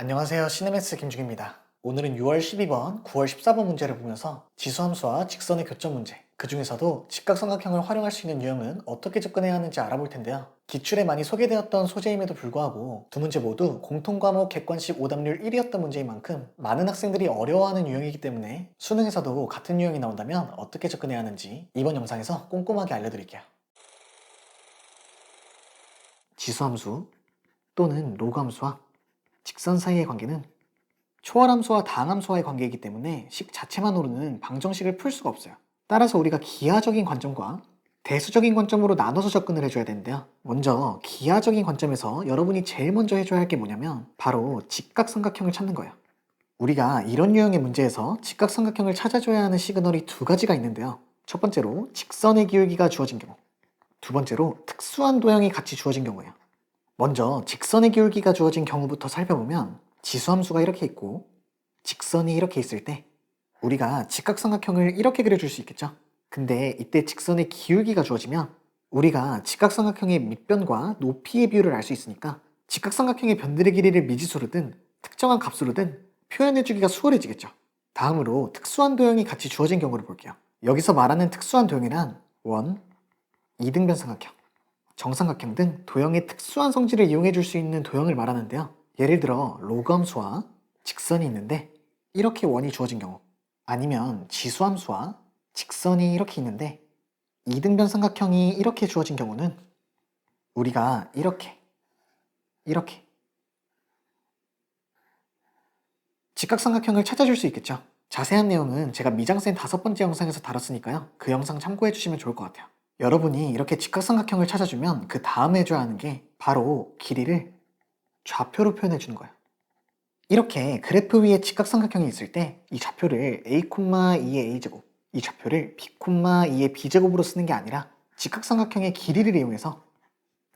안녕하세요. 시네매스 김중입니다. 오늘은 6월 12번, 9월 14번 문제를 보면서 지수함수와 직선의 교점 문제, 그 중에서도 직각삼각형을 활용할 수 있는 유형은 어떻게 접근해야 하는지 알아볼 텐데요. 기출에 많이 소개되었던 소재임에도 불구하고 두 문제 모두 공통과목 객관식 오답률 1위였던 문제인 만큼 많은 학생들이 어려워하는 유형이기 때문에 수능에서도 같은 유형이 나온다면 어떻게 접근해야 하는지 이번 영상에서 꼼꼼하게 알려드릴게요. 지수함수 또는 로그함수와 직선 사이의 관계는 초월함수와 다항함수와의 관계이기 때문에 식 자체만으로는 방정식을 풀 수가 없어요. 따라서 우리가 기하적인 관점과 대수적인 관점으로 나눠서 접근을 해줘야 되는데요. 먼저 기하적인 관점에서 여러분이 제일 먼저 해줘야 할 게 뭐냐면 바로 직각삼각형을 찾는 거예요. 우리가 이런 유형의 문제에서 직각삼각형을 찾아줘야 하는 시그널이 두 가지가 있는데요. 첫 번째로 직선의 기울기가 주어진 경우, 두 번째로 특수한 도형이 같이 주어진 경우예요. 먼저 직선의 기울기가 주어진 경우부터 살펴보면 지수함수가 이렇게 있고 직선이 이렇게 있을 때 우리가 직각삼각형을 이렇게 그려줄 수 있겠죠. 근데 이때 직선의 기울기가 주어지면 우리가 직각삼각형의 밑변과 높이의 비율을 알 수 있으니까 직각삼각형의 변들의 길이를 미지수로든 특정한 값으로든 표현해주기가 수월해지겠죠. 다음으로 특수한 도형이 같이 주어진 경우를 볼게요. 여기서 말하는 특수한 도형이란 원, 이등변 삼각형, 정삼각형 등 도형의 특수한 성질을 이용해 줄 수 있는 도형을 말하는데요. 예를 들어 로그함수와 직선이 있는데 이렇게 원이 주어진 경우, 아니면 지수함수와 직선이 이렇게 있는데 이등변 삼각형이 이렇게 주어진 경우는 우리가 이렇게 직각삼각형을 찾아줄 수 있겠죠. 자세한 내용은 제가 미장센 5번째 영상에서 다뤘으니까요. 그 영상 참고해 주시면 좋을 것 같아요. 여러분이 이렇게 직각삼각형을 찾아주면 그 다음에 해줘야 하는 게 바로 길이를 좌표로 표현해 주는 거예요. 이렇게 그래프 위에 직각삼각형이 있을 때 이 좌표를 a,2의 a제곱, 이 좌표를 b,2의 b제곱으로 쓰는 게 아니라 직각삼각형의 길이를 이용해서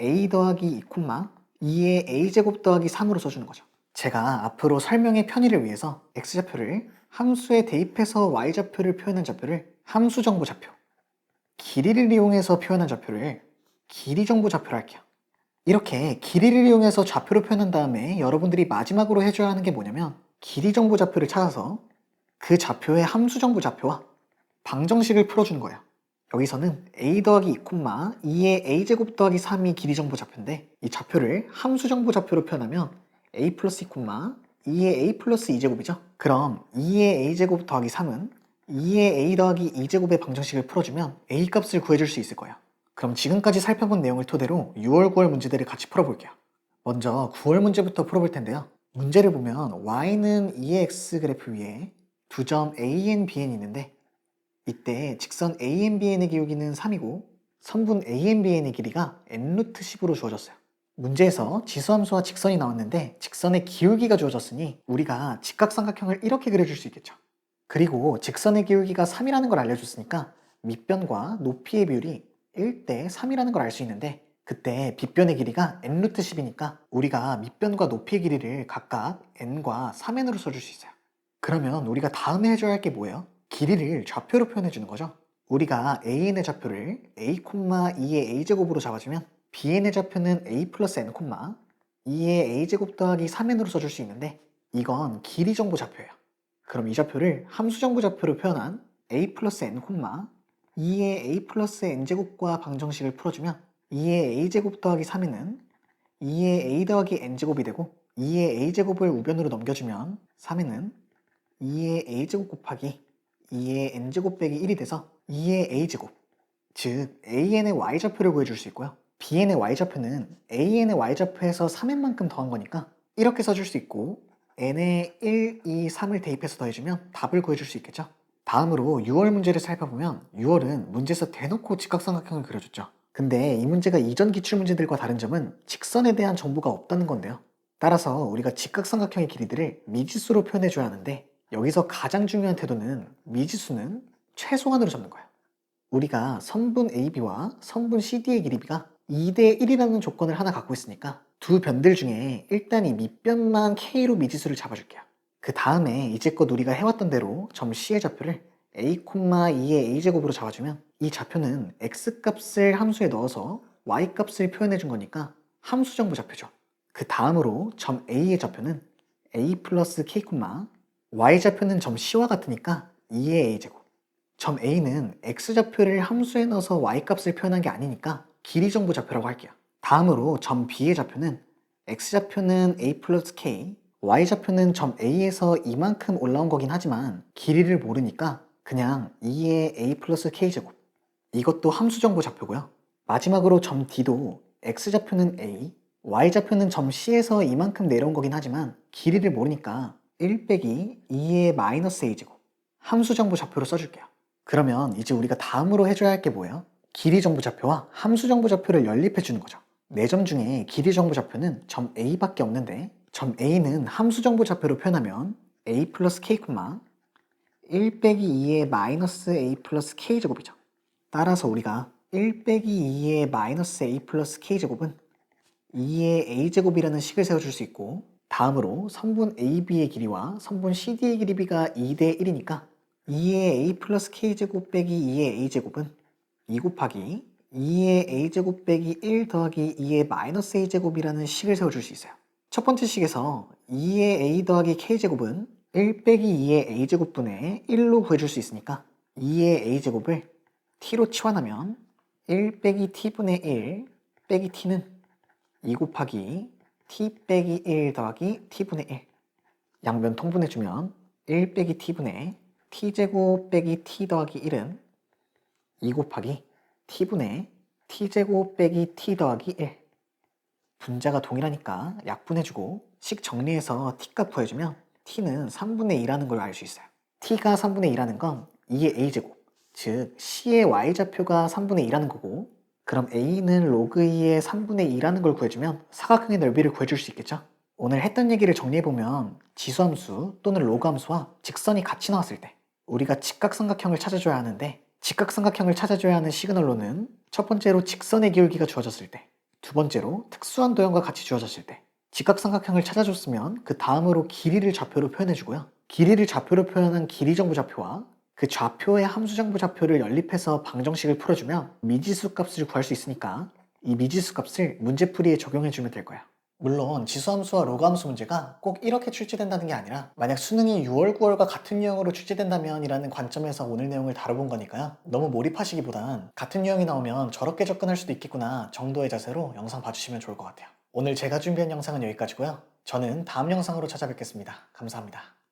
a 더하기 2,2의 a제곱 더하기 3으로 써주는 거죠. 제가 앞으로 설명의 편의를 위해서 x좌표를 함수에 대입해서 y좌표를 표현한 좌표를 함수정보 좌표, 길이를 이용해서 표현한 좌표를 길이정보 좌표로 할게요. 이렇게 길이를 이용해서 좌표로 표현한 다음에 여러분들이 마지막으로 해줘야 하는 게 뭐냐면 길이정보 좌표를 찾아서 그 좌표의 함수정보 좌표와 방정식을 풀어주는 거예요. 여기서는 a 더하기 2,2의 a제곱 더하기 3이 길이정보 좌표인데 이 좌표를 함수정보 좌표로 표현하면 a 플러스 2,2의 a 플러스 2제곱이죠. 그럼 2의 a제곱 더하기 3은 2의 a 더하기 2제곱의 방정식을 풀어주면 a 값을 구해줄 수 있을 거예요. 그럼 지금까지 살펴본 내용을 토대로 6월, 9월 문제들을 같이 풀어볼게요. 먼저 9월 문제부터 풀어볼 텐데요. 문제를 보면 y는 2의 x 그래프 위에 두 점 AN, BN이 있는데 이때 직선 AN, BN의 기울기는 3이고 선분 AN, BN의 길이가 n 루트 10으로 주어졌어요. 문제에서 지수함수와 직선이 나왔는데 직선의 기울기가 주어졌으니 우리가 직각삼각형을 이렇게 그려줄 수 있겠죠. 그리고 직선의 기울기가 3이라는 걸 알려줬으니까 밑변과 높이의 비율이 1대 3이라는 걸 알 수 있는데 그때 빗변의 길이가 n 루트 10이니까 우리가 밑변과 높이의 길이를 각각 n과 3n으로 써줄 수 있어요. 그러면 우리가 다음에 해줘야 할 게 뭐예요? 길이를 좌표로 표현해 주는 거죠. 우리가 an의 좌표를 a,2의 a제곱으로 잡아주면 bn의 좌표는 a 플러스 n, 2의 a제곱 더하기 3n으로 써줄 수 있는데 이건 길이 정보 좌표예요. 그럼 이 좌표를 함수 정보 좌표로 표현한 a 플러스 n, 2의 a 플러스 n제곱과 방정식을 풀어주면 2의 a제곱 더하기 3에는 2의 a 더하기 n제곱이 되고 2의 a제곱을 우변으로 넘겨주면 3에는 2의 a제곱 곱하기 2의 n제곱 빼기 1이 돼서 2의 a제곱, 즉 an의 y좌표를 구해줄 수 있고요. bn의 y좌표는 an의 y좌표에서 3n만큼 더한 거니까 이렇게 써줄 수 있고 n에 1, 2, 3을 대입해서 더해주면 답을 구해줄 수 있겠죠. 다음으로 6월 문제를 살펴보면 6월은 문제에서 대놓고 직각삼각형을 그려줬죠. 근데 이 문제가 이전 기출문제들과 다른 점은 직선에 대한 정보가 없다는 건데요. 따라서 우리가 직각삼각형의 길이들을 미지수로 표현해줘야 하는데 여기서 가장 중요한 태도는 미지수는 최소한으로 잡는 거예요. 우리가 선분 AB와 선분 CD의 길이가 2대 1이라는 조건을 하나 갖고 있으니까 두 변들 중에 일단 이 밑변만 K로 미지수를 잡아줄게요. 그 다음에 이제껏 우리가 해왔던 대로 점 C의 좌표를 a,2의 a제곱으로 잡아주면 이 좌표는 x값을 함수에 넣어서 y값을 표현해 준 거니까 함수 정보 좌표죠. 그 다음으로 점 A의 좌표는 a 플러스 k, y좌표는 점 C와 같으니까 2의 a제곱. 점 A는 x좌표를 함수에 넣어서 y값을 표현한 게 아니니까 길이 정보 좌표라고 할게요. 다음으로 점 B의 좌표는 x좌표는 a 플러스 k, y좌표는 점 A에서 이만큼 올라온 거긴 하지만 길이를 모르니까 그냥 2의 a 플러스 k제곱. 이것도 함수 정보 좌표고요. 마지막으로 점 D도 x좌표는 a, y좌표는 점 C에서 이만큼 내려온 거긴 하지만 길이를 모르니까 1 빼기 2의 마이너스 a제곱. 함수 정보 좌표로 써줄게요. 그러면 이제 우리가 다음으로 해줘야 할 게 뭐예요? 길이 정보 좌표와 함수 정보 좌표를 연립해 주는 거죠. 네 점 중에 길이 정보 좌표는 점 A밖에 없는데 점 A는 함수 정보 좌표로 표현하면 a 플러스 k, 1 빼기 2의 마이너스 a 플러스 k제곱이죠. 따라서 우리가 1 빼기 2의 마이너스 a 플러스 k제곱은 2의 a제곱이라는 식을 세워줄 수 있고, 다음으로 선분 AB의 길이와 선분 CD의 길이가 2대 1이니까 2의 a 플러스 k제곱 빼기 2의 a제곱은 2 곱하기 2의 a제곱 빼기 1 더하기 2의 마이너스 a제곱이라는 식을 세워줄 수 있어요. 첫 번째 식에서 2의 a 더하기 k제곱은 1 빼기 2의 a제곱분의 1로 구해줄 수 있으니까 2의 a제곱을 t로 치환하면 1 빼기 t분의 1 빼기 t는 2 곱하기 t 빼기 1 더하기 t분의 1. 양변 통분해주면 1 빼기 t분의 t제곱 빼기 t 더하기 1은 2 곱하기 t분의 t제곱 빼기 t 더하기 1. 분자가 동일하니까 약분해주고 식 정리해서 t값 구해주면 t는 3분의 2라는 걸 알 수 있어요. t가 3분의 2라는 건 2의 a제곱, 즉 c의 y좌표가 3분의 2라는 거고, 그럼 a는 로그 2의 3분의 2라는 걸 구해주면 사각형의 넓이를 구해줄 수 있겠죠? 오늘 했던 얘기를 정리해보면 지수함수 또는 로그함수와 직선이 같이 나왔을 때 우리가 직각삼각형을 찾아줘야 하는데, 직각삼각형을 찾아줘야 하는 시그널로는 첫 번째로 직선의 기울기가 주어졌을 때, 두 번째로 특수한 도형과 같이 주어졌을 때, 직각삼각형을 찾아줬으면 그 다음으로 길이를 좌표로 표현해주고요. 길이를 좌표로 표현한 길이정보 좌표와 그 좌표의 함수정보 좌표를 연립해서 방정식을 풀어주면 미지수 값을 구할 수 있으니까 이 미지수 값을 문제풀이에 적용해주면 될 거예요. 물론 지수함수와 로그함수 문제가 꼭 이렇게 출제된다는 게 아니라 만약 수능이 6월, 9월과 같은 유형으로 출제된다면 이라는 관점에서 오늘 내용을 다뤄본 거니까요. 너무 몰입하시기보단 같은 유형이 나오면 저렇게 접근할 수도 있겠구나 정도의 자세로 영상 봐주시면 좋을 것 같아요. 오늘 제가 준비한 영상은 여기까지고요. 저는 다음 영상으로 찾아뵙겠습니다. 감사합니다.